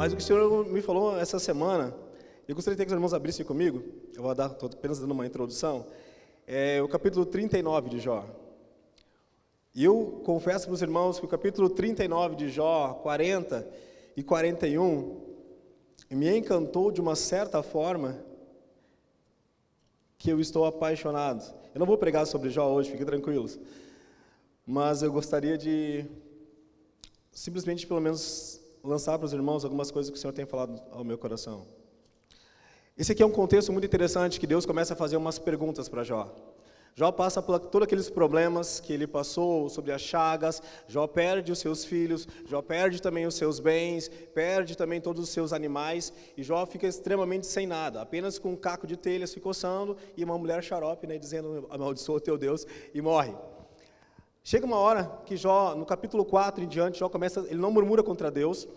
Mas o que o Senhor me falou essa semana, eu gostaria que os irmãos abrissem comigo, estou apenas dando uma introdução, é o capítulo 39 de Jó. E eu confesso para os irmãos que o capítulo 39 de Jó, 40 e 41, me encantou de uma certa forma que eu estou apaixonado. Eu não vou pregar sobre Jó hoje, fiquem tranquilos. Mas eu gostaria de simplesmente, pelo menos, lançar para os irmãos algumas coisas que o Senhor tem falado ao meu coração. Esse aqui é um contexto muito interessante, que Deus começa a fazer umas perguntas para Jó. Jó passa por todos aqueles problemas que ele passou, sobre as chagas. Jó perde os seus filhos, Jó perde também os seus bens, perde também todos os seus animais, e Jó fica extremamente sem nada, apenas com um caco de telha se coçando, e uma mulher xarope, dizendo, amaldiçoa o teu Deus, e morre. Chega uma hora que Jó, no capítulo 4 em diante, Jó começa, ele não murmura contra Deus,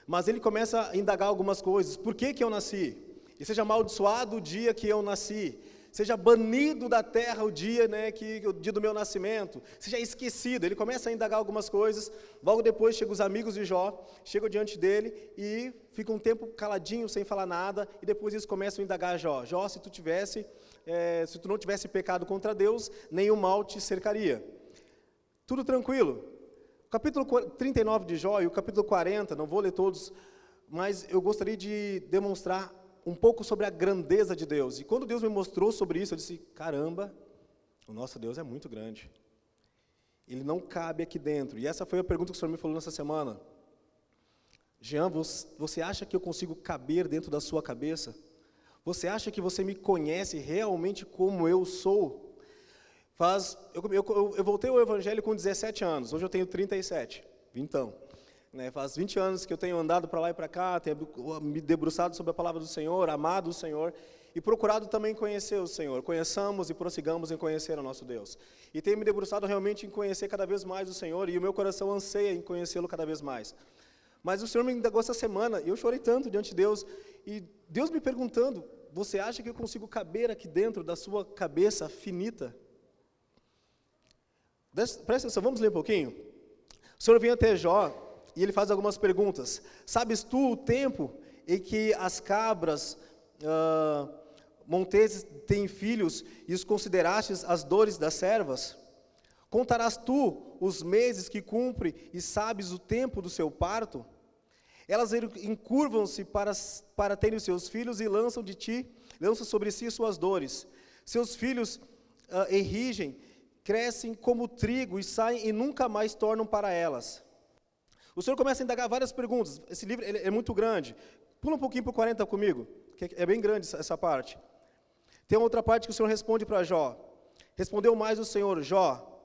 mas ele começa a indagar algumas coisas. Por que eu nasci? E seja amaldiçoado o dia que eu nasci. Seja banido da terra o dia do meu nascimento, seja esquecido. Ele começa a indagar algumas coisas. Logo depois chegam os amigos de Jó, chegam diante dele e fica um tempo caladinho, sem falar nada, e depois eles começam a indagar Jó. Jó, se tu não tivesse pecado contra Deus, nenhum mal te cercaria. Tudo tranquilo. O capítulo 39 de Jó e o capítulo 40, não vou ler todos, mas eu gostaria de demonstrar um pouco sobre a grandeza de Deus. E quando Deus me mostrou sobre isso, eu disse, caramba, o nosso Deus é muito grande. Ele não cabe aqui dentro. E essa foi a pergunta que o Senhor me falou nessa semana. Jean, você acha que eu consigo caber dentro da sua cabeça? Você acha que você me conhece realmente como eu sou? Eu voltei ao Evangelho com 17 anos, hoje eu tenho 37, então... Faz 20 anos que eu tenho andado para lá e para cá, tenho me debruçado sobre a palavra do Senhor, amado o Senhor e procurado também conhecer o Senhor. Conheçamos e prossigamos em conhecer o nosso Deus. E tenho me debruçado realmente em conhecer cada vez mais o Senhor, e o meu coração anseia em conhecê-lo cada vez mais. Mas o Senhor me indagou essa semana, e eu chorei tanto diante de Deus, e Deus me perguntando, você acha que eu consigo caber aqui dentro da sua cabeça finita? Presta atenção, vamos ler um pouquinho? O Senhor vem até Jó, e ele faz algumas perguntas. Sabes tu o tempo em que as cabras monteses têm filhos e os considerastes as dores das servas? Contarás tu os meses que cumpre e sabes o tempo do seu parto? Elas encurvam-se para terem os seus filhos e lançam sobre si suas dores. Seus filhos enrigem, crescem como trigo e saem e nunca mais tornam para elas. O Senhor começa a indagar várias perguntas. Esse livro é muito grande. Pula um pouquinho para o 40 comigo, que é bem grande essa parte. Tem uma outra parte que o Senhor responde para Jó. Respondeu mais o Senhor, Jó,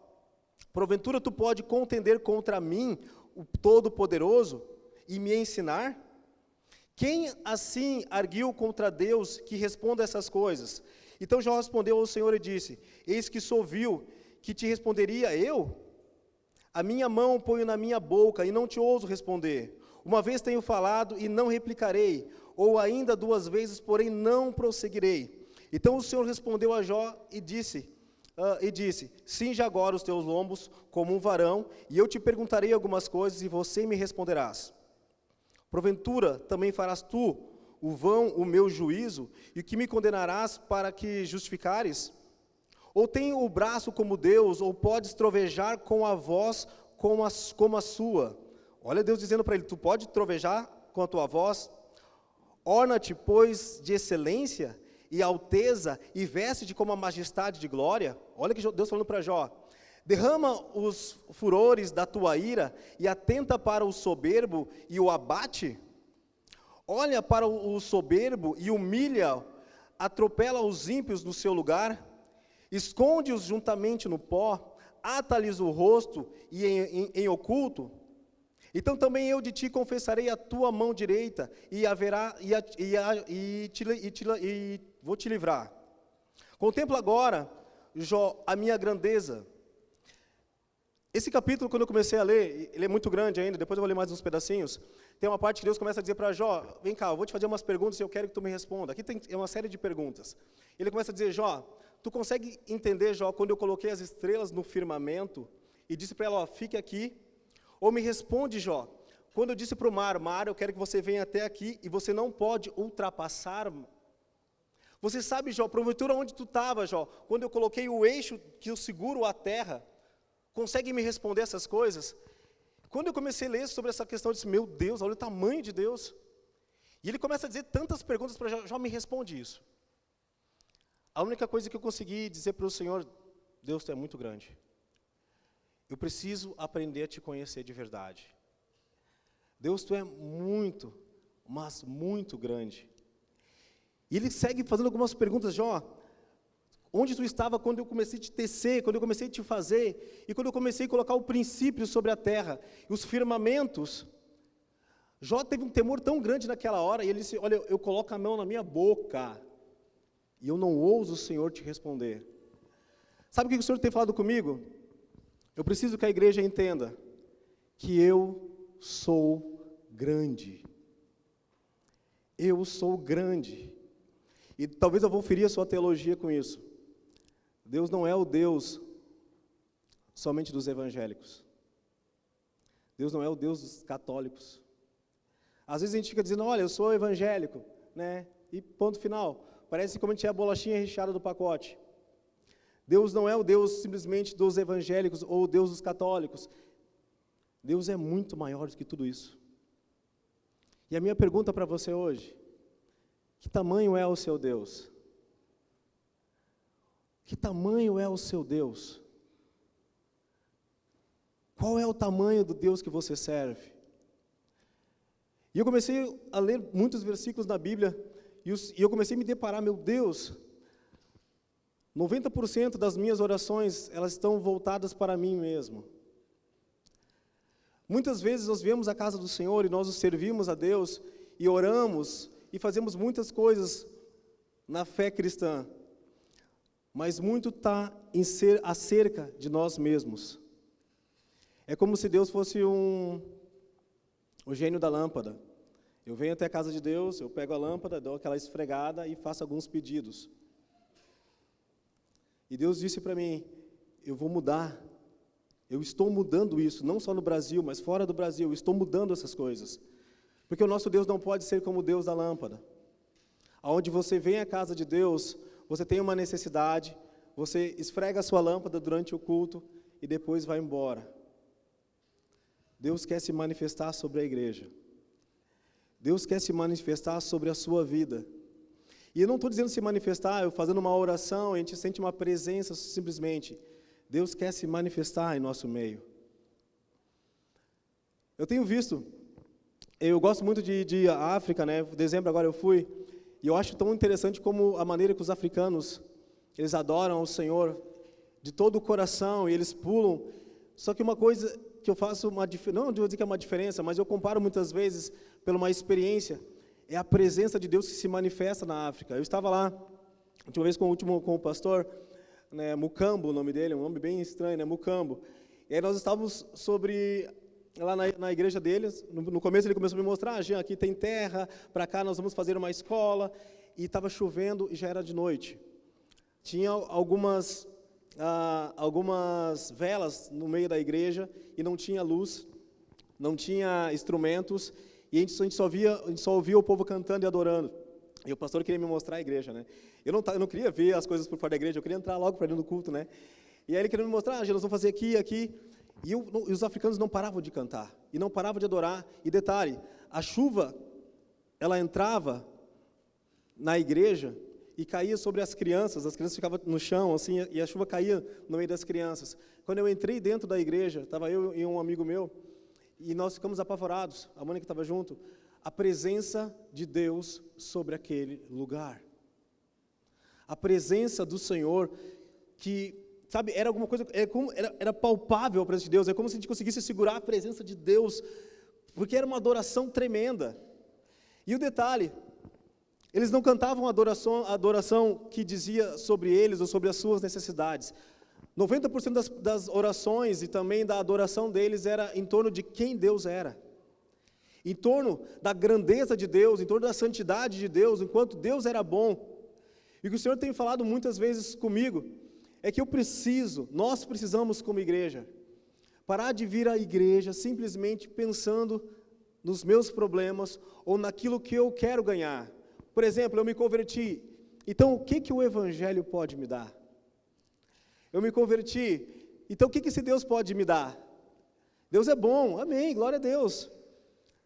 porventura tu pode contender contra mim, o Todo-Poderoso, e me ensinar? Quem assim arguiu contra Deus que responda essas coisas? Então Jó respondeu ao Senhor e disse, eis que sou vil, que te responderia eu? A minha mão ponho na minha boca e não te ouso responder. Uma vez tenho falado e não replicarei, ou ainda 2 vezes, porém não prosseguirei. Então o Senhor respondeu a Jó e disse, cinge agora os teus lombos como um varão, e eu te perguntarei algumas coisas e você me responderás. Porventura também farás tu o vão o meu juízo, e o que me condenarás para que justificares? Ou tem o braço como Deus, ou podes trovejar com a voz como a sua. Olha Deus dizendo para ele, tu pode trovejar com a tua voz? Orna-te, pois, de excelência e alteza, e veste-te como a majestade de glória. Olha que Deus falando para Jó. Derrama os furores da tua ira, e atenta para o soberbo e o abate. Olha para o soberbo e humilha, atropela os ímpios no seu lugar. Esconde-os juntamente no pó, ata-lhes o rosto e em oculto. Então também eu de ti confessarei a tua mão direita e vou te livrar. Contempla agora, Jó, a minha grandeza. Esse capítulo, quando eu comecei a ler, ele é muito grande ainda, depois eu vou ler mais uns pedacinhos. Tem uma parte que Deus começa a dizer para Jó, vem cá, eu vou te fazer umas perguntas e eu quero que tu me responda. Aqui é uma série de perguntas. Ele começa a dizer, Jó, tu consegue entender, Jó, quando eu coloquei as estrelas no firmamento e disse para ela, ó, fique aqui? Ou me responde, Jó, quando eu disse para o mar, eu quero que você venha até aqui e você não pode ultrapassar. Você sabe, Jó, porventura onde tu estava, Jó, quando eu coloquei o eixo que eu seguro a terra, consegue me responder essas coisas? Quando eu comecei a ler sobre essa questão, eu disse, meu Deus, olha o tamanho de Deus. E ele começa a dizer tantas perguntas para Jó, Jó, me responde isso. A única coisa que eu consegui dizer para o Senhor, Deus, tu é muito grande. Eu preciso aprender a te conhecer de verdade. Deus, tu é muito, mas muito grande. E ele segue fazendo algumas perguntas, Jó, onde tu estava quando eu comecei a te tecer, quando eu comecei a te fazer, e quando eu comecei a colocar o princípio sobre a terra, e os firmamentos. Jó teve um temor tão grande naquela hora, e ele disse, olha, eu coloco a mão na minha boca, e eu não ouso o Senhor te responder. Sabe o que o Senhor tem falado comigo? Eu preciso que a igreja entenda que eu sou grande. Eu sou grande. E talvez eu vou ferir a sua teologia com isso. Deus não é o Deus somente dos evangélicos. Deus não é o Deus dos católicos. Às vezes a gente fica dizendo, olha, eu sou evangélico, né? E ponto final. Parece como a gente é a bolachinha recheada do pacote. Deus não é o Deus simplesmente dos evangélicos ou o Deus dos católicos. Deus é muito maior do que tudo isso. E a minha pergunta para você hoje, que tamanho é o seu Deus? Que tamanho é o seu Deus? Qual é o tamanho do Deus que você serve? E eu comecei a ler muitos versículos na Bíblia, e eu comecei a me deparar, meu Deus, 90% das minhas orações, elas estão voltadas para mim mesmo. Muitas vezes nós viemos à casa do Senhor e nós os servimos a Deus, e oramos, e fazemos muitas coisas na fé cristã, mas muito está em ser acerca de nós mesmos. É como se Deus fosse o gênio da lâmpada. Eu venho até a casa de Deus, eu pego a lâmpada, dou aquela esfregada e faço alguns pedidos. E Deus disse para mim, eu vou mudar. Eu estou mudando isso, não só no Brasil, mas fora do Brasil, eu estou mudando essas coisas. Porque o nosso Deus não pode ser como o Deus da lâmpada. Aonde você vem à casa de Deus, você tem uma necessidade, você esfrega a sua lâmpada durante o culto e depois vai embora. Deus quer se manifestar sobre a igreja. Deus quer se manifestar sobre a sua vida. E eu não estou dizendo se manifestar, eu fazendo uma oração, a gente sente uma presença simplesmente. Deus quer se manifestar em nosso meio. Eu tenho visto, eu gosto muito de África, né? Em dezembro agora eu fui, e eu acho tão interessante como a maneira que os africanos, eles adoram o Senhor de todo o coração, e eles pulam. Só que uma coisa que eu faço, não vou dizer que é uma diferença, mas eu comparo muitas vezes pela uma experiência, é a presença de Deus que se manifesta na África. Eu estava lá, a última vez com o pastor, né, Mukambo, o nome dele, um nome bem estranho, né, Mukambo. E aí nós estávamos lá na igreja deles, no começo ele começou a me mostrar, Jean, aqui tem terra, para cá nós vamos fazer uma escola, e estava chovendo e já era de noite. Tinha algumas velas no meio da igreja e não tinha luz, não tinha instrumentos, e a gente só ouvia o povo cantando e adorando. E o pastor queria me mostrar a igreja, né? Eu não queria ver as coisas por fora da igreja, eu queria entrar logo para dentro do culto, né? E aí ele queria me mostrar, nós vamos fazer aqui. E os africanos não paravam de cantar, e não paravam de adorar. E detalhe, a chuva, ela entrava na igreja e caía sobre as crianças ficavam no chão, assim, e a chuva caía no meio das crianças. Quando eu entrei dentro da igreja, estava eu e um amigo meu, e nós ficamos apavorados, a Mônica estava junto, a presença de Deus sobre aquele lugar. A presença do Senhor, que, sabe, era alguma coisa, era palpável a presença de Deus, é como se a gente conseguisse segurar a presença de Deus, porque era uma adoração tremenda. E o detalhe, eles não cantavam a adoração que dizia sobre eles ou sobre as suas necessidades. 90% das orações e também da adoração deles era em torno de quem Deus era. Em torno da grandeza de Deus, em torno da santidade de Deus, enquanto Deus era bom. E o que o Senhor tem falado muitas vezes comigo, é que nós precisamos como igreja, parar de vir à igreja simplesmente pensando nos meus problemas ou naquilo que eu quero ganhar. Por exemplo, eu me converti. Então, o que o Evangelho pode me dar? Eu me converti. Então, o que esse Deus pode me dar? Deus é bom. Amém. Glória a Deus.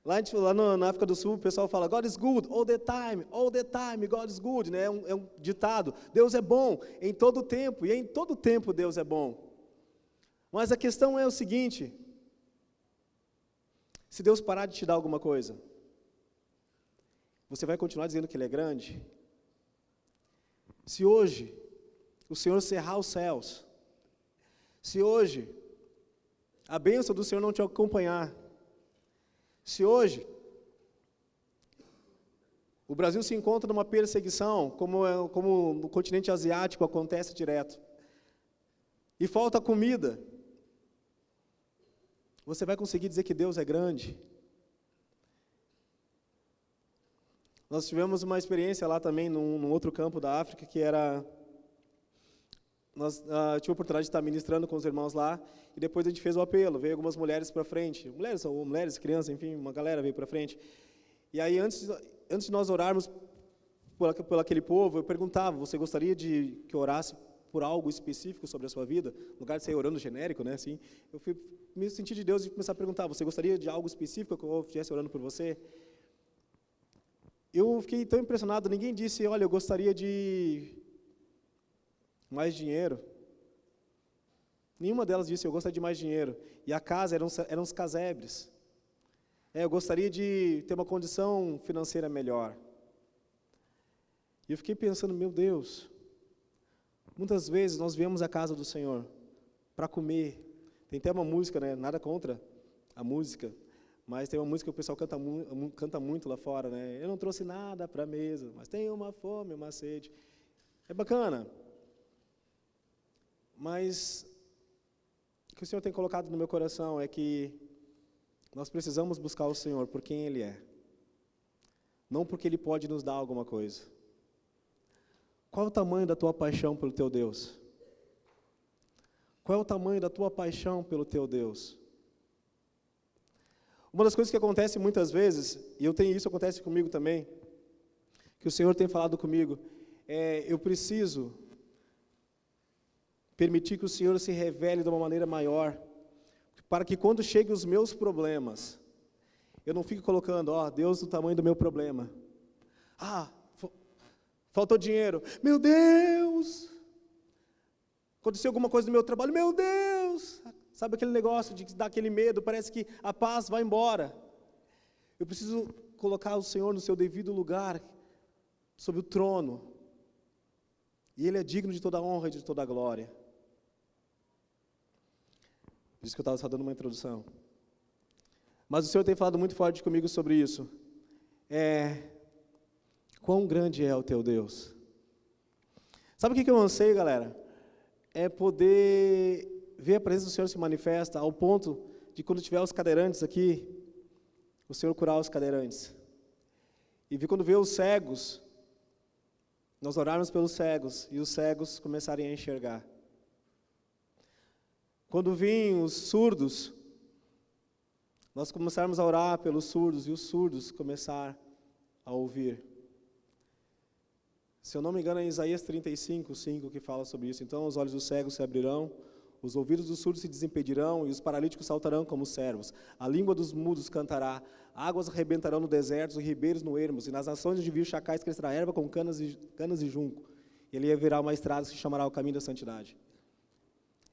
Lá na África do Sul, o pessoal fala, God is good all the time, God is good, né? É um ditado. Deus é bom em todo tempo, e em todo tempo Deus é bom. Mas a questão é o seguinte, se Deus parar de te dar alguma coisa, você vai continuar dizendo que Ele é grande? Se hoje o Senhor cerrar os céus, se hoje a bênção do Senhor não te acompanhar, se hoje o Brasil se encontra numa perseguição, como no continente asiático acontece direto, e falta comida, você vai conseguir dizer que Deus é grande? Nós tivemos uma experiência lá também, num outro campo da África, que era... Nós tivemos a oportunidade de estar ministrando com os irmãos lá, e depois a gente fez o apelo, veio algumas mulheres para frente, mulheres, crianças, enfim, uma galera veio para frente. E aí, antes de nós orarmos por aquele povo, eu perguntava, você gostaria de que eu orasse por algo específico sobre a sua vida? No lugar de sair orando genérico, né, assim, eu me senti de Deus e começar a perguntar, você gostaria de algo específico que eu estivesse orando por você? Eu fiquei tão impressionado, ninguém disse, olha, eu gostaria de mais dinheiro. Nenhuma delas disse, eu gostaria de mais dinheiro. E a casa eram os casebres. Eu gostaria de ter uma condição financeira melhor. E eu fiquei pensando, meu Deus, muitas vezes nós viemos à casa do Senhor para comer. Tem até uma música, né? Nada contra a música, mas tem uma música que o pessoal canta muito lá fora, né? Eu não trouxe nada para a mesa, mas tenho uma fome, uma sede. É bacana. Mas o que o Senhor tem colocado no meu coração é que nós precisamos buscar o Senhor por quem Ele é, não porque Ele pode nos dar alguma coisa. Qual é o tamanho da tua paixão pelo teu Deus? Qual é o tamanho da tua paixão pelo teu Deus? Uma das coisas que acontece muitas vezes, e isso acontece comigo também, que o Senhor tem falado comigo, eu preciso permitir que o Senhor se revele de uma maneira maior, para que quando cheguem os meus problemas, eu não fique colocando, Deus do tamanho do meu problema. Faltou dinheiro. Meu Deus! Aconteceu alguma coisa no meu trabalho. Meu Deus! Sabe aquele negócio de dar aquele medo, parece que a paz vai embora. Eu preciso colocar o Senhor no seu devido lugar, sobre o trono. E Ele é digno de toda a honra e de toda a glória. Por isso que eu estava só dando uma introdução. Mas o Senhor tem falado muito forte comigo sobre isso. Quão grande é o teu Deus? Sabe o que eu anseio, galera? É poder ver a presença do Senhor se manifesta ao ponto de quando tiver os cadeirantes aqui, o Senhor curar os cadeirantes. E quando vê os cegos, nós orarmos pelos cegos e os cegos começarem a enxergar. Quando vêm os surdos, nós começarmos a orar pelos surdos e os surdos começar a ouvir. Se eu não me engano, é Isaías 35:5 que fala sobre isso. Então, os olhos dos cegos se abrirão, os ouvidos dos surdos se desimpedirão e os paralíticos saltarão como servos. A língua dos mudos cantará, águas arrebentarão no deserto e ribeiros no ermos, e nas nações onde viu chacais crescerá erva com canas e junco. E ali haverá uma estrada que se chamará o caminho da santidade.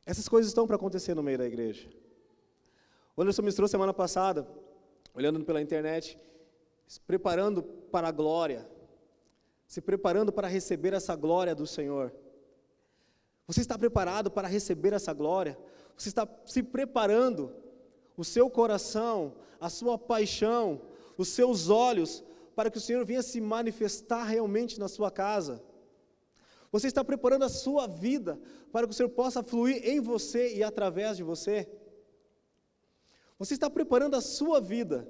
Essas coisas estão para acontecer no meio da igreja. O Anderson ministrou semana passada, olhando pela internet, se preparando para a glória, se preparando para receber essa glória do Senhor. Você está preparado para receber essa glória? Você está se preparando, o seu coração, a sua paixão, os seus olhos, para que o Senhor venha se manifestar realmente na sua casa? Você está preparando a sua vida para que o Senhor possa fluir em você e através de você? Você está preparando a sua vida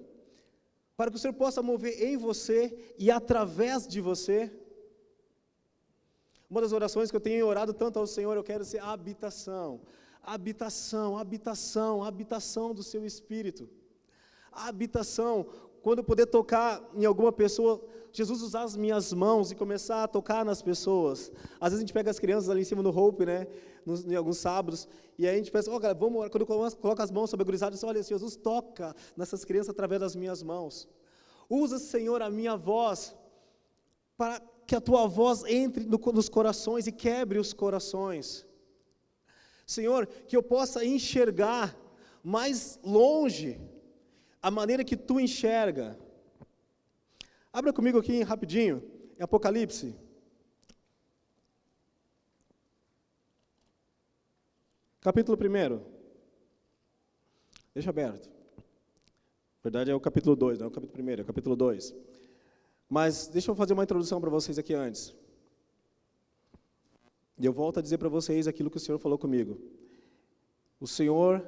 para que o Senhor possa mover em você e através de você? Uma das orações que eu tenho orado tanto ao Senhor, eu quero ser a habitação do seu Espírito. a habitação, quando eu poder tocar em alguma pessoa, Jesus usar as minhas mãos e começar a tocar nas pessoas. Às vezes a gente pega as crianças ali em cima do Hope, né, em alguns sábados, e aí a gente pensa, cara, vamos orar. Quando eu coloco as mãos sobre a gurizada, eu digo, olha, Jesus toca nessas crianças através das minhas mãos. Usa, Senhor, a minha voz, para que a tua voz entre nos corações e quebre os corações. Senhor, que eu possa enxergar mais longe a maneira que tu enxerga. Abra comigo aqui rapidinho, em Apocalipse. Capítulo 1. Deixa aberto. Na verdade é o capítulo 2, não é o capítulo 1, é o capítulo 2. Mas deixa eu fazer uma introdução para vocês aqui antes. E eu volto a dizer para vocês aquilo que o Senhor falou comigo. O Senhor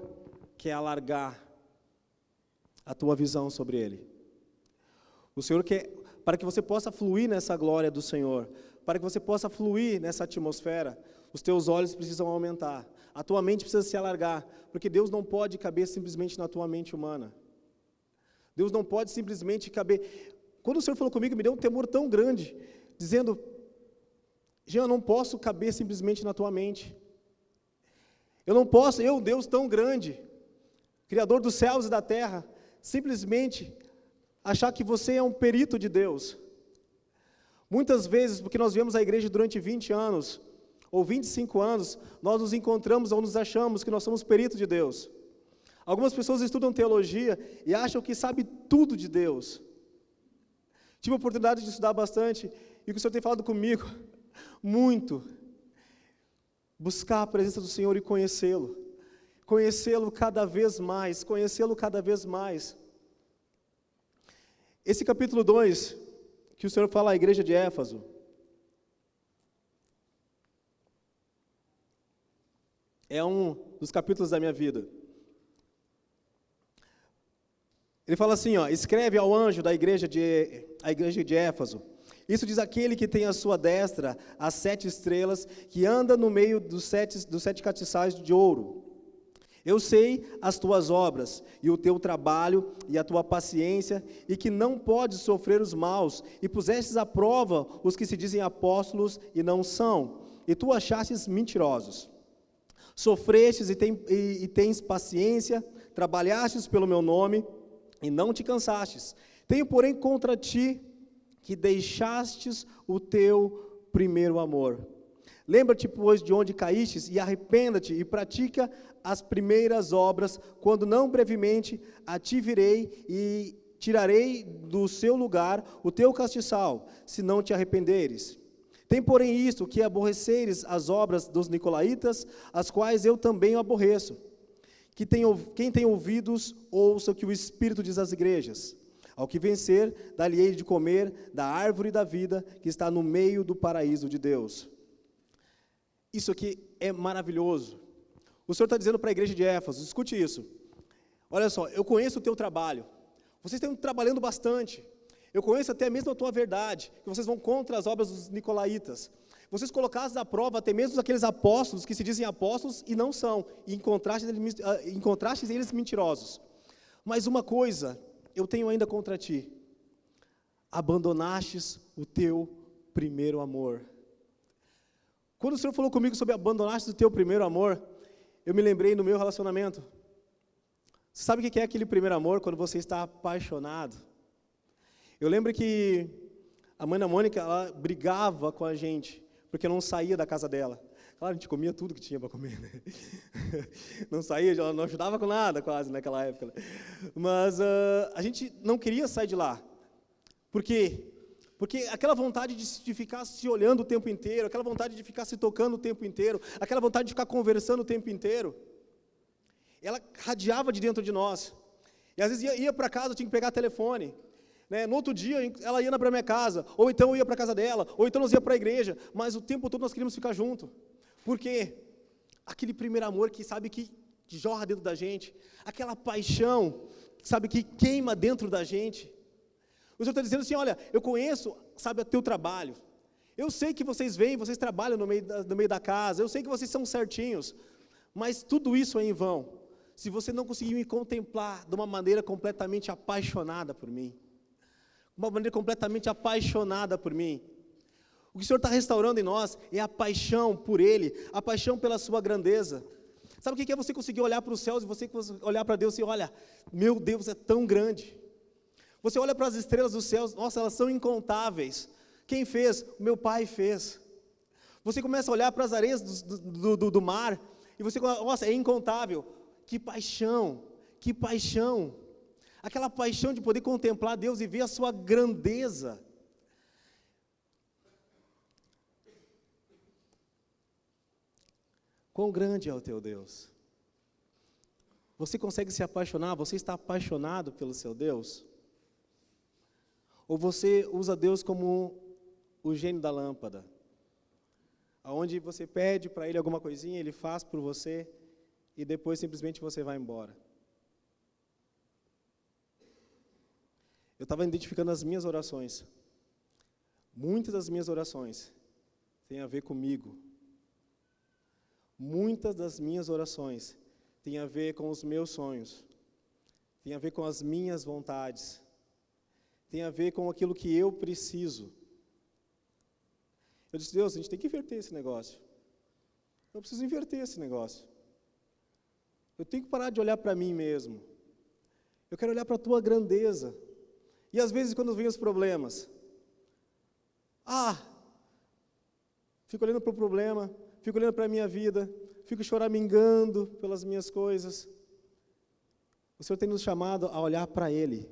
quer alargar a tua visão sobre Ele. O Senhor quer, para que você possa fluir nessa glória do Senhor, para que você possa fluir nessa atmosfera, os teus olhos precisam aumentar, a tua mente precisa se alargar, porque Deus não pode caber simplesmente na tua mente humana. Deus não pode simplesmente caber. Quando o Senhor falou comigo, me deu um temor tão grande, dizendo, Jean, eu não posso caber simplesmente na tua mente. Eu não posso, Deus tão grande, Criador dos céus e da terra, simplesmente achar que você é um perito de Deus. Muitas vezes, porque nós viemos à igreja durante 20 anos, ou 25 anos, nós nos encontramos ou nos achamos que nós somos peritos de Deus. Algumas pessoas estudam teologia e acham que sabem tudo de Deus. Tive a oportunidade de estudar bastante, e o que o Senhor tem falado comigo, muito, buscar a presença do Senhor e conhecê-lo. Conhecê-lo cada vez mais, conhecê-lo cada vez mais. Esse capítulo 2, que o Senhor fala à igreja de Éfeso, é um dos capítulos da minha vida. Ele fala assim, escreve ao anjo da igreja de Éfeso. Isso diz aquele que tem à sua destra as 7 estrelas, que anda no meio dos sete castiçais de ouro. Eu sei as tuas obras, e o teu trabalho, e a tua paciência, e que não podes sofrer os maus, e pusestes à prova os que se dizem apóstolos e não são, e tu achastes mentirosos. Sofrestes e tens paciência, trabalhastes pelo meu nome, e não te cansastes. Tenho, porém, contra ti, que deixastes o teu primeiro amor. Lembra-te, pois, de onde caístes, e arrependa-te, e pratica as primeiras obras, quando não brevemente a ti virei, e tirarei do seu lugar o teu castiçal, se não te arrependeres. Tem, porém, isto, que aborreceres as obras dos nicolaítas, as quais eu também aborreço. Quem tem ouvidos, ouça o que o Espírito diz às igrejas. Ao que vencer, dar-lhe-ei de comer da árvore da vida, que está no meio do paraíso de Deus. Isso aqui é maravilhoso. O Senhor está dizendo para a igreja de Éfeso, escute isso. Olha só, eu conheço o teu trabalho. Vocês estão trabalhando bastante. Eu conheço até mesmo a tua verdade, que vocês vão contra as obras dos nicolaítas. Vocês colocassem à prova até mesmo aqueles apóstolos que se dizem apóstolos e não são, e encontrastes eles mentirosos. Mas uma coisa eu tenho ainda contra ti: abandonastes o teu primeiro amor. Quando o Senhor falou comigo sobre abandonastes o teu primeiro amor, eu me lembrei no meu relacionamento. Você sabe o que é aquele primeiro amor quando você está apaixonado? Eu lembro que a mãe da Mônica, ela brigava com a gente, porque não saía da casa dela. Claro, a gente comia tudo que tinha para comer, né? Não saía, ela não ajudava com nada quase naquela época. Né? Mas a gente não queria sair de lá. Por quê? Porque aquela vontade de ficar se olhando o tempo inteiro, aquela vontade de ficar se tocando o tempo inteiro, aquela vontade de ficar conversando o tempo inteiro, ela radiava de dentro de nós. E às vezes ia para casa, eu tinha que pegar telefone. Né? No outro dia, ela ia para a minha casa, ou então eu ia para a casa dela, ou então nós ia para a igreja, mas o tempo todo nós queríamos ficar junto. Por quê? Aquele primeiro amor que sabe que jorra dentro da gente, aquela paixão, sabe, que queima dentro da gente. O Senhor está dizendo assim, olha, eu conheço, sabe, o teu trabalho. Eu sei que vocês vêm, vocês trabalham no meio da casa, eu sei que vocês são certinhos, mas tudo isso é em vão. se você não conseguir me contemplar de uma maneira completamente apaixonada por mim, uma maneira completamente apaixonada por mim. O que o Senhor está restaurando em nós é a paixão por Ele, a paixão pela sua grandeza. Sabe o que é você conseguir olhar para os céus e você olhar para Deus e olha, meu Deus é tão grande. Você olha para as estrelas dos céus, nossa, elas são incontáveis. Quem fez? O meu Pai fez. Você começa a olhar para as areias do mar e você, nossa, é incontável. Que paixão, que paixão. Aquela paixão de poder contemplar Deus e ver a sua grandeza. Quão grande é o teu Deus? Você consegue se apaixonar? Você está apaixonado pelo seu Deus? Ou você usa Deus como o gênio da lâmpada? Onde você pede para Ele alguma coisinha, Ele faz por você e depois simplesmente você vai embora. Eu estava identificando as minhas orações. Muitas das minhas orações têm a ver comigo. Muitas das minhas orações têm a ver com os meus sonhos, têm a ver com as minhas vontades, têm a ver com aquilo que eu preciso. Eu disse, Deus, a gente tem que inverter esse negócio. Eu preciso inverter esse negócio. Eu tenho que parar de olhar para mim mesmo. Eu quero olhar para a Tua grandeza. E às vezes quando vem os problemas, fico olhando para o problema, fico olhando para a minha vida, fico choramingando pelas minhas coisas. O Senhor tem nos chamado a olhar para Ele,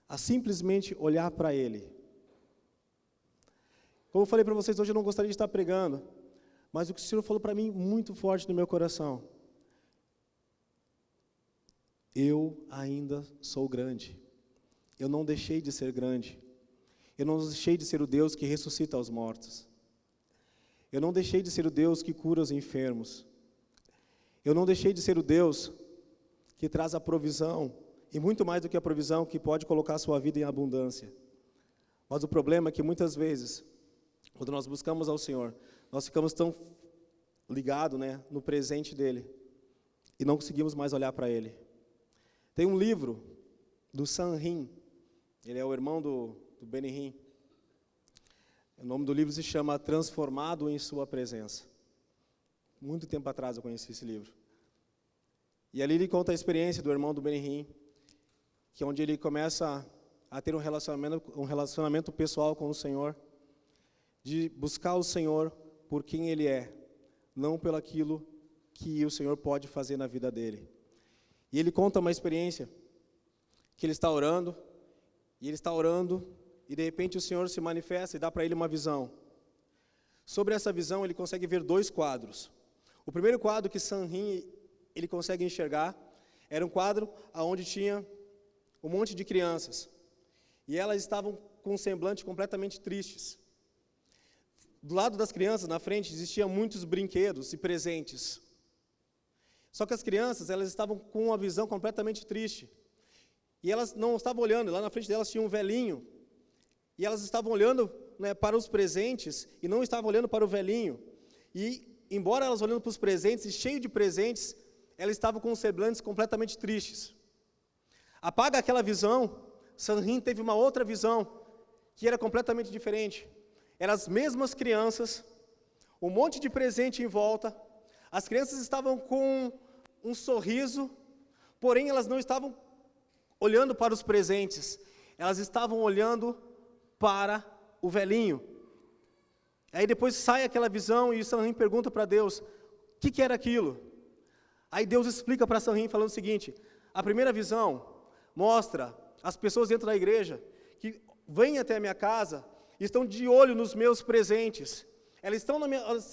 a simplesmente olhar para Ele. Como eu falei para vocês, hoje eu não gostaria de estar pregando, mas o que o Senhor falou para mim muito forte no meu coração. Eu ainda sou grande. Eu não deixei de ser grande. Eu não deixei de ser o Deus que ressuscita os mortos. Eu não deixei de ser o Deus que cura os enfermos. Eu não deixei de ser o Deus que traz a provisão, e muito mais do que a provisão, que pode colocar a sua vida em abundância. Mas o problema é que muitas vezes, quando nós buscamos ao Senhor, nós ficamos tão ligados, no presente dEle, e não conseguimos mais olhar para Ele. Tem um livro do Sam Hinn, ele é o irmão do Benny Hinn. O nome do livro se chama Transformado em Sua Presença. Muito tempo atrás eu conheci esse livro. E ali ele conta a experiência do irmão do Benny Hinn, que é onde ele começa a ter um relacionamento pessoal com o Senhor, de buscar o Senhor por quem Ele é, não pelo aquilo que o Senhor pode fazer na vida dele. E ele conta uma experiência que ele está orando, e de repente o Senhor se manifesta e dá para ele uma visão. Sobre essa visão ele consegue ver 2 quadros. O primeiro quadro que Sam Hinn ele consegue enxergar era um quadro onde tinha um monte de crianças. E elas estavam com um semblante completamente tristes. Do lado das crianças, na frente, existiam muitos brinquedos e presentes. Só que as crianças, elas estavam com uma visão completamente triste. E elas não estavam olhando, lá na frente delas tinha um velhinho. E elas estavam olhando para os presentes e não estavam olhando para o velhinho. E, embora elas olhando para os presentes, e cheio de presentes, elas estavam com semblantes completamente tristes. Apaga aquela visão, Sam Hinn teve uma outra visão, que era completamente diferente. Eram as mesmas crianças, um monte de presente em volta, as crianças estavam com um sorriso, porém elas não estavam olhando para os presentes, elas estavam olhando para o velhinho. Aí depois sai aquela visão e Sam Hinn pergunta para Deus, o que era aquilo? Aí Deus explica para Sam Hinn falando o seguinte, a primeira visão mostra as pessoas dentro da igreja que vêm até a minha casa e estão de olho nos meus presentes. Elas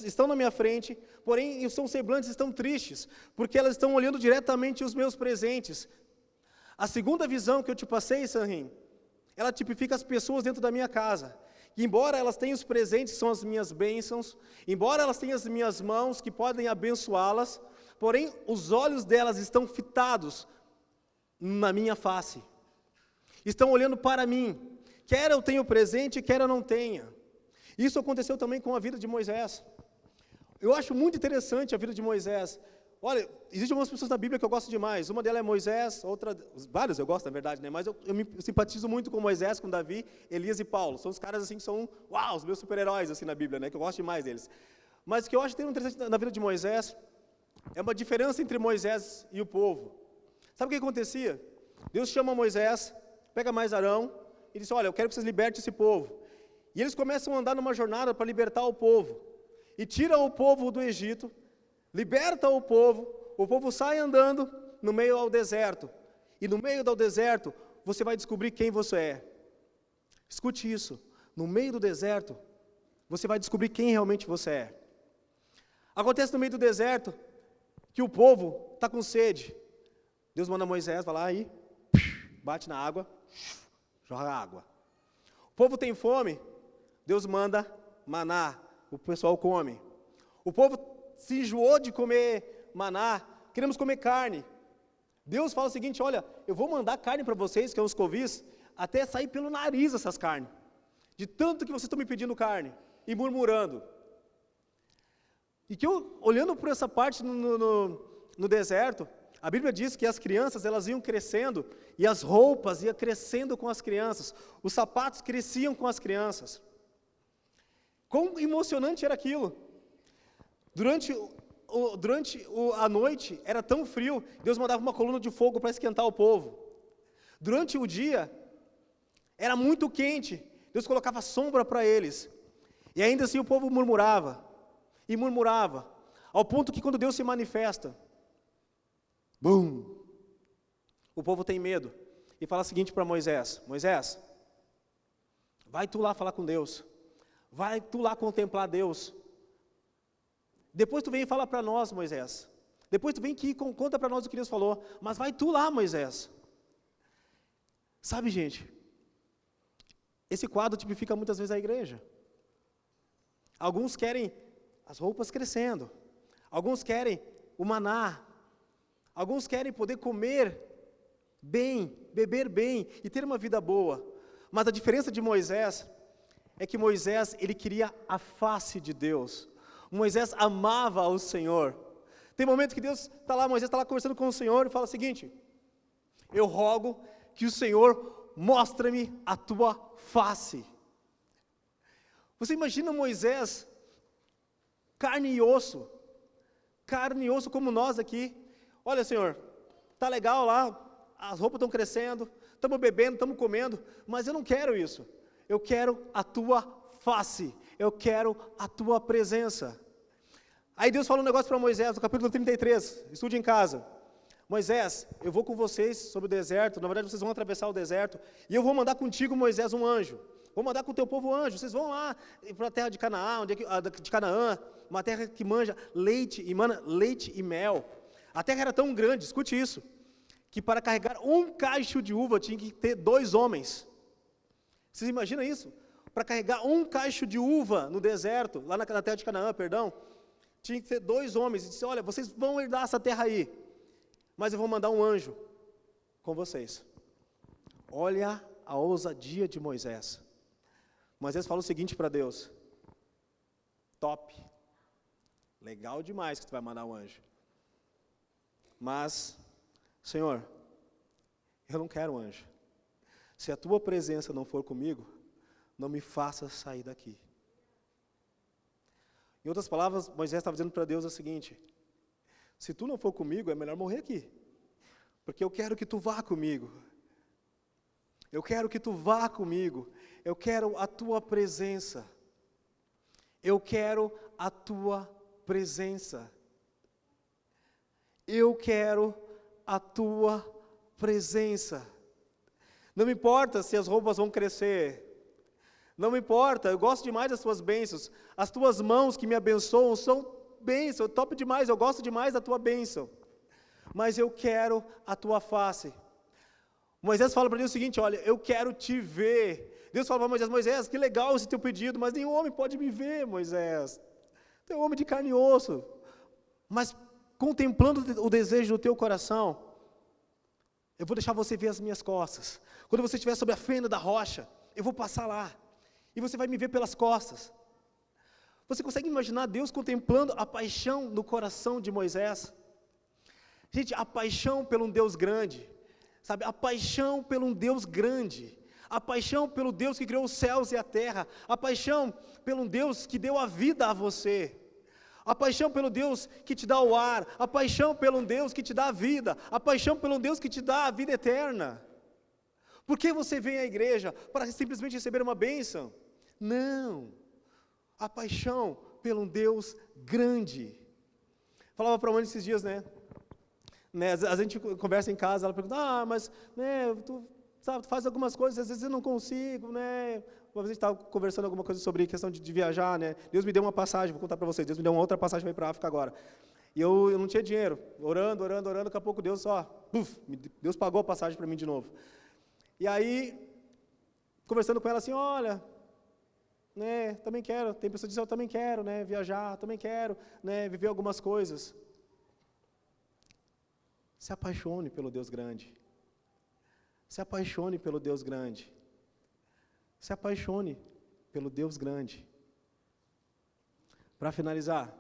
estão na minha frente, porém os seus semblantes estão tristes, porque elas estão olhando diretamente os meus presentes. A segunda visão que eu te passei, Sam Hinn, ela tipifica as pessoas dentro da minha casa. Que embora elas tenham os presentes, que são as minhas bênçãos, embora elas tenham as minhas mãos, que podem abençoá-las, porém os olhos delas estão fitados na minha face. Estão olhando para mim. Quer eu tenha o presente, quer eu não tenha. Isso aconteceu também com a vida de Moisés. Eu acho muito interessante a vida de Moisés. Olha, existem algumas pessoas na Bíblia que eu gosto demais. Uma delas é Moisés, vários eu gosto, na verdade, né? Mas eu simpatizo muito com Moisés, com Davi, Elias e Paulo. São os caras, assim, que são, uau, os meus super-heróis, assim, na Bíblia, né? Que eu gosto demais deles. Mas o que eu acho que tem interessante na vida de Moisés é uma diferença entre Moisés e o povo. Sabe o que acontecia? Deus chama Moisés, pega mais Arão e diz, olha, eu quero que vocês libertem esse povo. E eles começam a andar numa jornada para libertar o povo. E tiram o povo do Egito, liberta o povo sai andando no meio ao deserto. E no meio do deserto, você vai descobrir quem você é. Escute isso. No meio do deserto, você vai descobrir quem realmente você é. Acontece no meio do deserto que o povo está com sede. Deus manda Moisés, vai lá aí, bate na água, joga água. O povo tem fome, Deus manda maná, o pessoal come. O povo se enjoou de comer maná, queremos comer carne. Deus fala o seguinte, olha, eu vou mandar carne para vocês, que é os covis, até sair pelo nariz essas carnes. De tanto que vocês estão me pedindo carne e murmurando. E que eu, olhando por essa parte no deserto, a Bíblia diz que as crianças, elas iam crescendo, e as roupas iam crescendo com as crianças, os sapatos cresciam com as crianças. Quão emocionante era aquilo! Durante a noite, era tão frio, Deus mandava uma coluna de fogo para esquentar o povo. Durante o dia, era muito quente, Deus colocava sombra para eles. E ainda assim o povo murmurava, e murmurava, ao ponto que quando Deus se manifesta, bum! O povo tem medo, e fala o seguinte para Moisés, Moisés, vai tu lá falar com Deus, vai tu lá contemplar Deus, depois tu vem e fala para nós, Moisés, depois tu vem aqui e conta para nós o que Deus falou, mas vai tu lá, Moisés. Sabe, gente, esse quadro tipifica muitas vezes a igreja. Alguns querem as roupas crescendo, alguns querem o maná, alguns querem poder comer bem, beber bem e ter uma vida boa. Mas a diferença de Moisés é que Moisés, ele queria a face de Deus. Moisés amava o Senhor. Tem momento que Deus está lá, Moisés está lá conversando com o Senhor e fala o seguinte, eu rogo que o Senhor mostre-me a tua face. Você imagina Moisés, carne e osso como nós aqui. Olha, Senhor, tá legal lá, as roupas estão crescendo, estamos bebendo, estamos comendo, mas eu não quero isso. Eu quero a tua face, eu quero a tua presença. Aí Deus fala um negócio para Moisés, no capítulo 33, estude em casa. Moisés, eu vou com vocês sobre o deserto, na verdade vocês vão atravessar o deserto, e eu vou mandar contigo, Moisés, um anjo. Vou mandar com o teu povo anjo, vocês vão lá para a terra de Canaã, de Canaã, uma terra que manja leite e mel. A terra era tão grande, escute isso, que para carregar um cacho de uva tinha que ter 2 homens. Vocês imaginam isso? Para carregar um cacho de uva no deserto, lá na terra de Canaã, tinha que ter 2 homens. E disse, olha, vocês vão herdar essa terra aí, mas eu vou mandar um anjo com vocês. Olha a ousadia de Moisés. Moisés fala o seguinte para Deus, top, legal demais que tu vai mandar um anjo. Mas, Senhor, eu não quero um anjo. Se a tua presença não for comigo, não me faça sair daqui. Em outras palavras, Moisés estava dizendo para Deus o seguinte, se tu não for comigo, é melhor morrer aqui. Porque eu quero que tu vá comigo. Eu quero que tu vá comigo. Eu quero a tua presença. Eu quero a tua presença. Eu quero a tua presença. Não me importa se as roupas vão crescer. Não me importa, eu gosto demais das tuas bênçãos. As tuas mãos que me abençoam são bênção, top demais, eu gosto demais da tua bênção. Mas eu quero a tua face. Moisés fala para Deus o seguinte, olha, eu quero te ver. Deus fala para Moisés, Moisés, que legal esse teu pedido, mas nenhum homem pode me ver, Moisés. Tu é um homem de carne e osso. Mas contemplando o desejo do teu coração, eu vou deixar você ver as minhas costas. Quando você estiver sobre a fenda da rocha, eu vou passar lá. E você vai me ver pelas costas. Você consegue imaginar Deus contemplando a paixão no coração de Moisés? Gente, a paixão pelo um Deus grande, sabe? A paixão pelo um Deus grande, a paixão pelo Deus que criou os céus e a terra, a paixão pelo um Deus que deu a vida a você, a paixão pelo Deus que te dá o ar, a paixão pelo Deus que te dá a vida, a paixão pelo Deus que te dá a vida eterna. Por que você vem à igreja? Para simplesmente receber uma bênção? Não, a paixão pelo Deus grande. Falava para a mãe esses dias, né? A gente conversa em casa, ela pergunta, mas né, tu faz algumas coisas, às vezes eu não consigo, né? Uma vez a gente estava conversando alguma coisa sobre questão de viajar, né? Deus me deu uma passagem, vou contar para vocês, Deus me deu uma outra passagem para ir para a África agora. E eu não tinha dinheiro, orando, daqui a pouco Deus Deus pagou a passagem para mim de novo. E aí, conversando com ela assim, olha, né, também quero, tem pessoas que dizem, eu também quero, né, viajar, também quero, né, viver algumas coisas. Se apaixone pelo Deus grande. Se apaixone pelo Deus grande. Se apaixone pelo Deus grande. Para finalizar,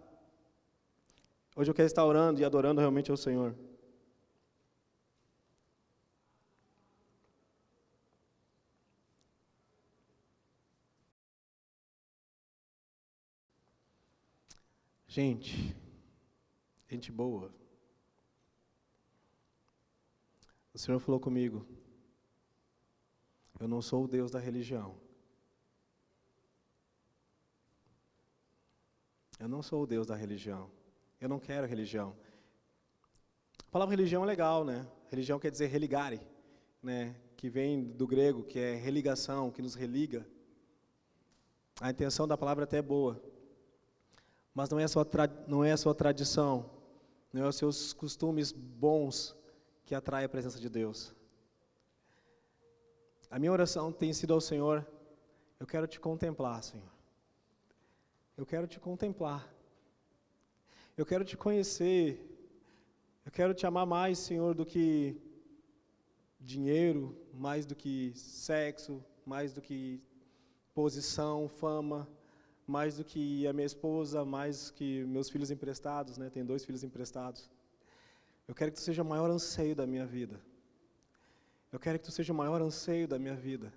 hoje eu quero estar orando e adorando realmente ao Senhor. Gente boa. O Senhor falou comigo, eu não sou o Deus da religião. Eu não sou o Deus da religião. Eu não quero religião. A palavra religião é legal, né? Religião quer dizer religare, né? Que vem do grego, que é religação, que nos religa. A intenção da palavra até é boa. Mas não é a sua tradição, não é os seus costumes bons que atraem a presença de Deus. A minha oração tem sido ao Senhor, eu quero te contemplar, Senhor. Eu quero te contemplar. Eu quero te conhecer. Eu quero te amar mais, Senhor, do que dinheiro, mais do que sexo, mais do que posição, fama, mais do que a minha esposa, mais que meus filhos emprestados, né? Tenho 2 filhos emprestados. Eu quero que tu seja o maior anseio da minha vida. Eu quero que tu seja o maior anseio da minha vida.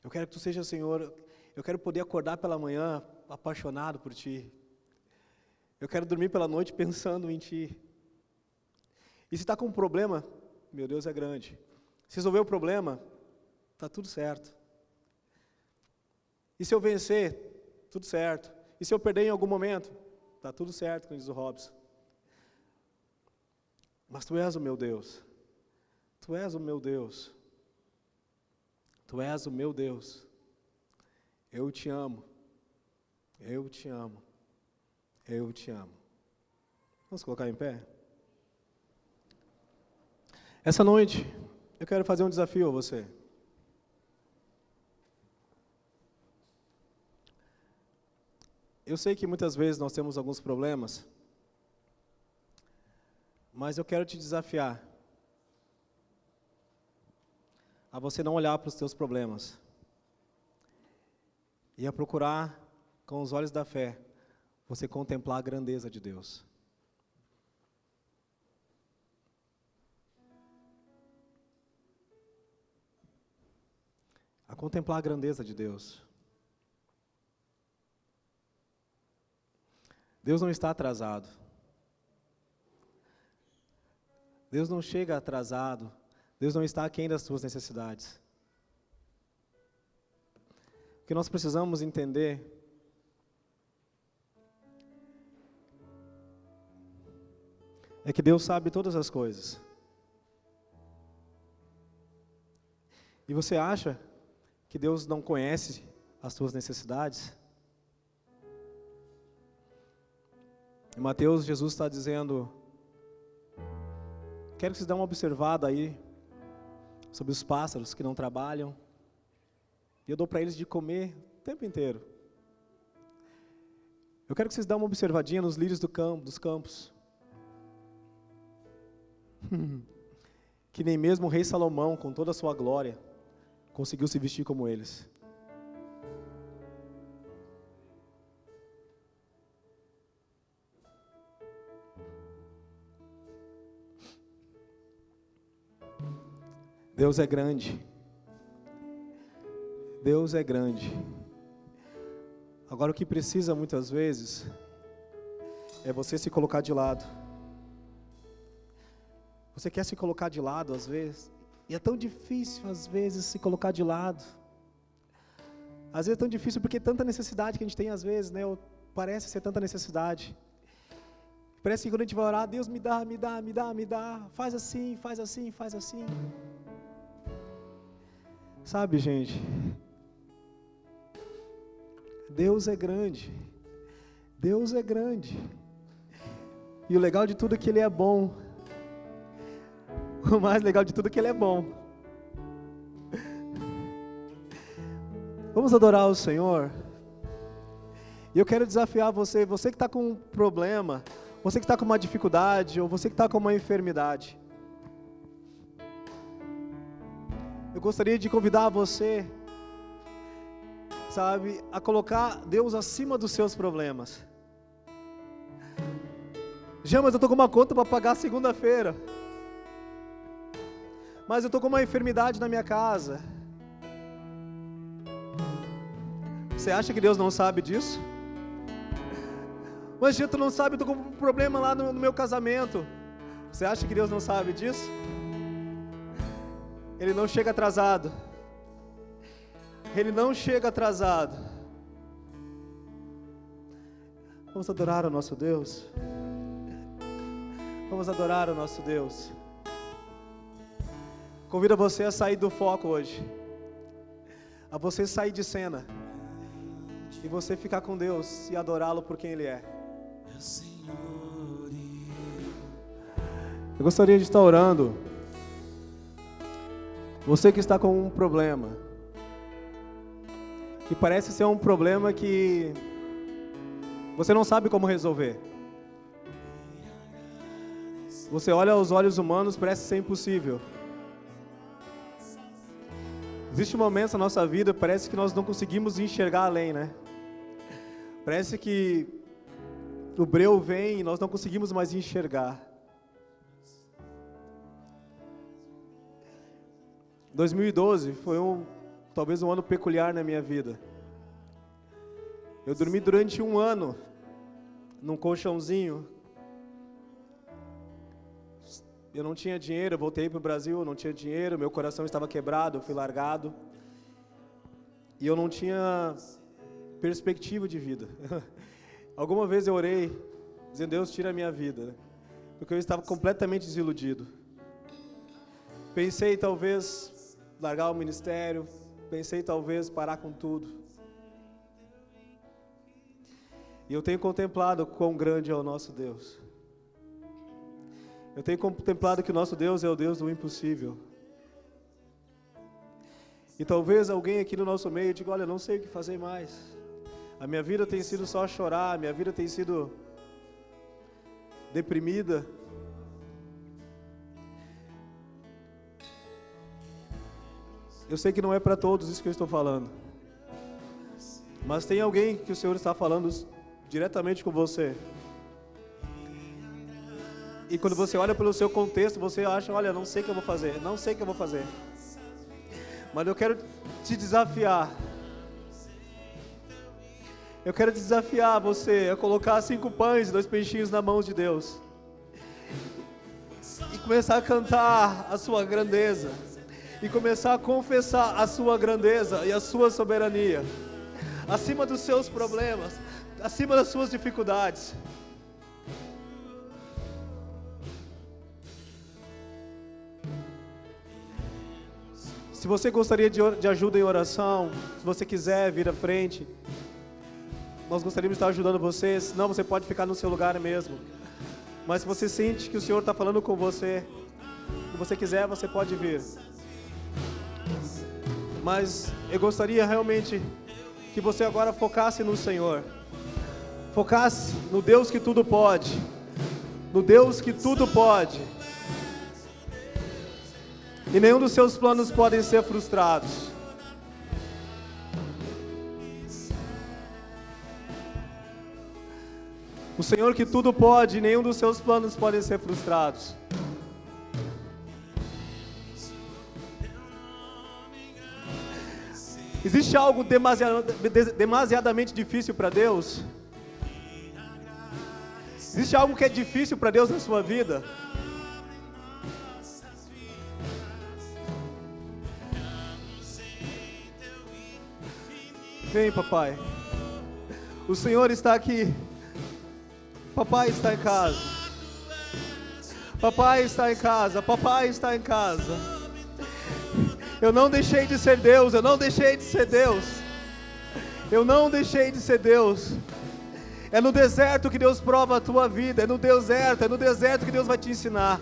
Eu quero que tu seja, Senhor, eu quero poder acordar pela manhã apaixonado por Ti. Eu quero dormir pela noite pensando em Ti. E se está com um problema, meu Deus é grande. Se resolver o problema, está tudo certo. E se eu vencer, tudo certo. E se eu perder em algum momento, está tudo certo, como diz o Robson. Mas Tu és o meu Deus. Tu és o meu Deus. Tu és o meu Deus. Eu te amo. Eu te amo. Eu te amo. Vamos colocar em pé? Essa noite, eu quero fazer um desafio a você. Eu sei que muitas vezes nós temos alguns problemas, mas eu quero te desafiar a você não olhar para os teus problemas e a procurar, com os olhos da fé, você contemplar a grandeza de Deus. A contemplar a grandeza de Deus. Deus não está atrasado. Deus não chega atrasado. Deus não está aquém das suas necessidades. O que nós precisamos entender é que Deus sabe todas as coisas. E você acha que Deus não conhece as suas necessidades? Em Mateus, Jesus está dizendo, quero que vocês dêem uma observada aí, sobre os pássaros que não trabalham, e eu dou para eles de comer o tempo inteiro. Eu quero que vocês dêem uma observadinha nos lírios dos campos, que nem mesmo o rei Salomão, com toda a sua glória, conseguiu se vestir como eles. Deus é grande. Deus é grande. Agora o que precisa muitas vezes é você se colocar de lado. Você quer se colocar de lado às vezes? E é tão difícil às vezes se colocar de lado. Às vezes é tão difícil porque é tanta necessidade que a gente tem às vezes, né? Parece ser tanta necessidade. Parece que quando a gente vai orar, Deus me dá, me dá, me dá, me dá. Faz assim, faz assim, faz assim. Sabe, gente? Deus é grande. Deus é grande. E o legal de tudo é que Ele é bom. O mais legal de tudo é que Ele é bom. Vamos adorar o Senhor. E eu quero desafiar você que está com um problema, você que está com uma dificuldade, ou você que está com uma enfermidade. Eu gostaria de convidar você, sabe, a colocar Deus acima dos seus problemas. Já, mas eu estou com uma conta para pagar segunda-feira. Mas eu estou com uma enfermidade na minha casa. Você acha que Deus não sabe disso? Mas tu não sabe, eu estou com um problema lá no meu casamento. Você acha que Deus não sabe disso? Ele não chega atrasado. Ele não chega atrasado. Vamos adorar o nosso Deus. Vamos adorar o nosso Deus. Convido você a sair do foco hoje. A você sair de cena. E você ficar com Deus e adorá-lo por quem Ele é. Eu gostaria de estar orando. Você que está com um problema, que parece ser um problema que você não sabe como resolver. Você olha aos olhos humanos, parece ser impossível. Existem momentos na nossa vida, parece que nós não conseguimos enxergar além, né? Parece que o breu vem e nós não conseguimos mais enxergar. 2012 foi talvez um ano peculiar na minha vida. Eu dormi durante um ano num colchãozinho. Eu não tinha dinheiro, eu voltei para o Brasil, eu não tinha dinheiro, meu coração estava quebrado, eu fui largado. E eu não tinha perspectiva de vida. Alguma vez eu orei, dizendo, Deus, tira a minha vida, porque eu estava completamente desiludido. Pensei talvez largar o ministério, pensei talvez parar com tudo. E eu tenho contemplado quão grande é o nosso Deus. Eu tenho contemplado que o nosso Deus é o Deus do impossível. E talvez alguém aqui no nosso meio diga, olha, não sei o que fazer mais. A minha vida tem sido só chorar, a minha vida tem sido deprimida. Eu sei que não é para todos isso que eu estou falando. Mas tem alguém que o Senhor está falando diretamente com você. E quando você olha pelo seu contexto, você acha, olha, não sei o que eu vou fazer, não sei o que eu vou fazer. Mas eu quero te desafiar. Eu quero desafiar você a colocar 5 pães e 2 peixinhos na mão de Deus. E começar a cantar a sua grandeza. E começar a confessar a sua grandeza e a sua soberania. Acima dos seus problemas, acima das suas dificuldades. Se você gostaria de ajuda em oração, se você quiser vir à frente, nós gostaríamos de estar ajudando você, senão você pode ficar no seu lugar mesmo. Mas se você sente que o Senhor está falando com você, se você quiser, você pode vir. Mas eu gostaria realmente que você agora focasse no Senhor. Focasse no Deus que tudo pode. No Deus que tudo pode. E nenhum dos seus planos podem ser frustrados. O Senhor que tudo pode, nenhum dos seus planos podem ser frustrados. Existe algo demasiadamente difícil para Deus? Existe algo que é difícil para Deus na sua vida? Vem, papai. O Senhor está aqui. Papai está em casa. Papai está em casa. Papai está em casa. Eu não deixei de ser Deus. Eu não deixei de ser Deus. Eu não deixei de ser Deus. É no deserto que Deus prova a tua vida. É no deserto que Deus vai te ensinar.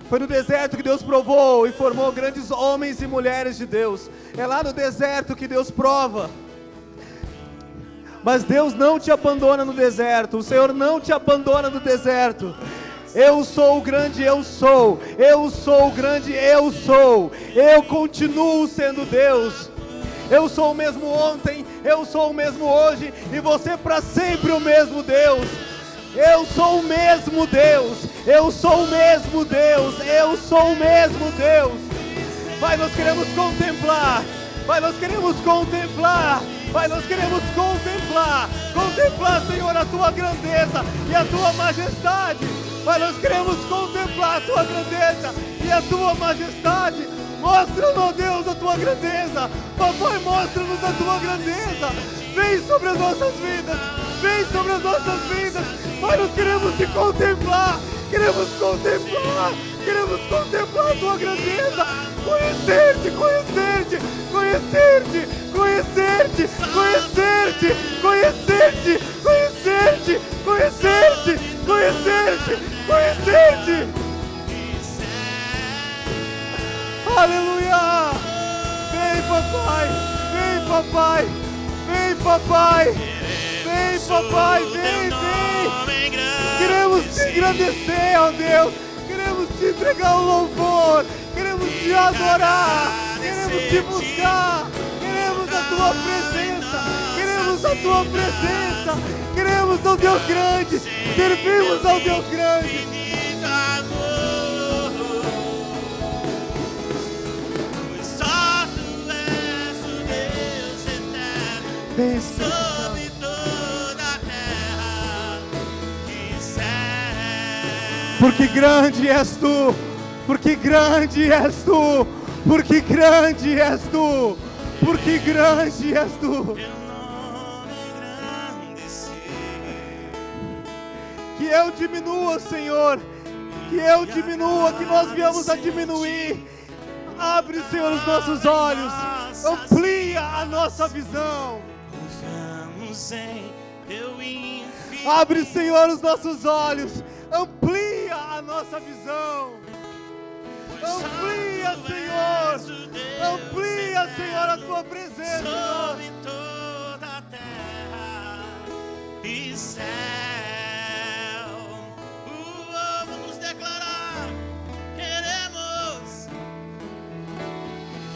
Foi no deserto que Deus provou e formou grandes homens e mulheres de Deus. É lá no deserto que Deus prova. Mas Deus não te abandona no deserto. O Senhor não te abandona no deserto. Eu sou o grande eu sou. Eu sou o grande eu sou. Eu continuo sendo Deus. Eu sou o mesmo ontem, eu sou o mesmo hoje, e você para sempre o mesmo Deus. Eu sou o mesmo Deus. Eu sou o mesmo Deus. Eu sou o mesmo Deus. Pai, nós queremos contemplar. Pai, nós queremos contemplar. Pai, nós queremos contemplar. Contemplar, Senhor, a tua grandeza e a tua majestade. Pai, nós queremos contemplar a tua grandeza e a tua majestade. Mostra-nos, ó Deus, a tua grandeza. Papai, mostra-nos a tua grandeza. Vem sobre as nossas vidas. Vem sobre as nossas vidas. Pai, nós queremos te contemplar. Queremos contemplar. Queremos contemplar a tua grandeza. Conhecer-te, conhecer-te, conhecer-te, conhecer-te, conhecer-te, conhecer-te, conhecer-te, conhecer-te, conhecer-te, conhecer-te. Aleluia! Vem, papai! Vem, papai! Vem, papai! Vem, papai! Vem, vem! Queremos te agradecer, ó Deus! Queremos te entregar o louvor! Queremos te adorar! Queremos te buscar! Queremos a tua presença! Queremos a tua presença! Queremos ao Deus grande! Servimos ao Deus grande! Sobre toda a terra e céu. Porque grande és tu, porque grande és tu, porque grande és tu, porque grande és tu. Teu nome engrandecido. Que eu diminua, Senhor, que eu diminua, que nós viemos a diminuir. Abre, Senhor, os nossos olhos, amplia a nossa visão. Em teu infinito. Abre, Senhor, os nossos olhos, amplia a nossa visão. Amplia, Senhor, amplia, Senhor, a tua presença. Sobre toda a terra e céu. Vamos declarar: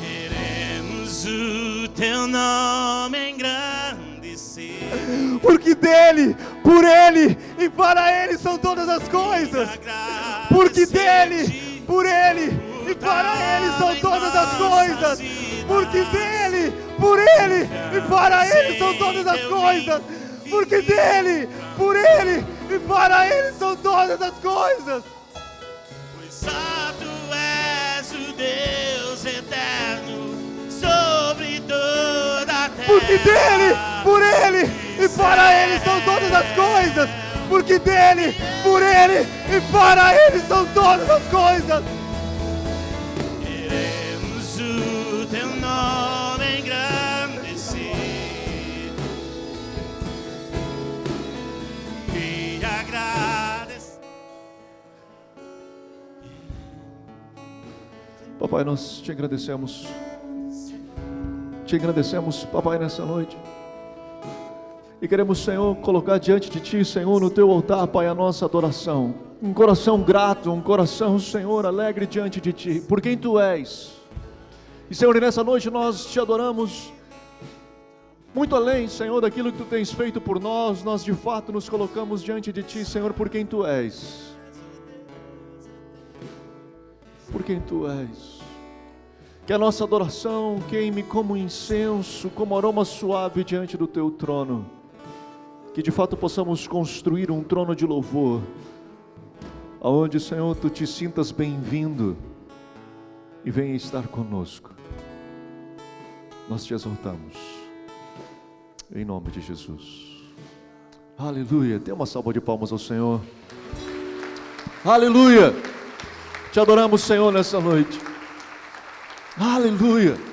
queremos o teu nome engrandecer. Porque dele, por ele e para ele são todas as coisas. Porque dele, por ele e para ele são todas as coisas. Porque dele, por ele e para ele são todas as coisas. Porque dele, por ele e para ele são todas as coisas. Pois só tu és o Deus eterno sobre toda a terra. Porque dele, por ele e para ele são todas as coisas. Porque dele, por ele e para ele são todas as coisas. Queremos o teu nome engrandecer e agradecer. Papai, nós te agradecemos. Te agradecemos, papai, nessa noite. E queremos, Senhor, colocar diante de Ti, Senhor, no Teu altar, Pai, a nossa adoração. Um coração grato, um coração, Senhor, alegre diante de Ti, por quem Tu és. E, Senhor, nessa noite nós Te adoramos muito além, Senhor, daquilo que Tu tens feito por nós. Nós, de fato, nos colocamos diante de Ti, Senhor, por quem Tu és. Por quem Tu és. Que a nossa adoração queime como incenso, como aroma suave diante do Teu trono. Que de fato possamos construir um trono de louvor, aonde, Senhor, Tu te sintas bem-vindo e venha estar conosco. Nós te exaltamos, em nome de Jesus. Aleluia. Dê uma salva de palmas ao Senhor. Aleluia. Te adoramos, Senhor, nessa noite. Aleluia.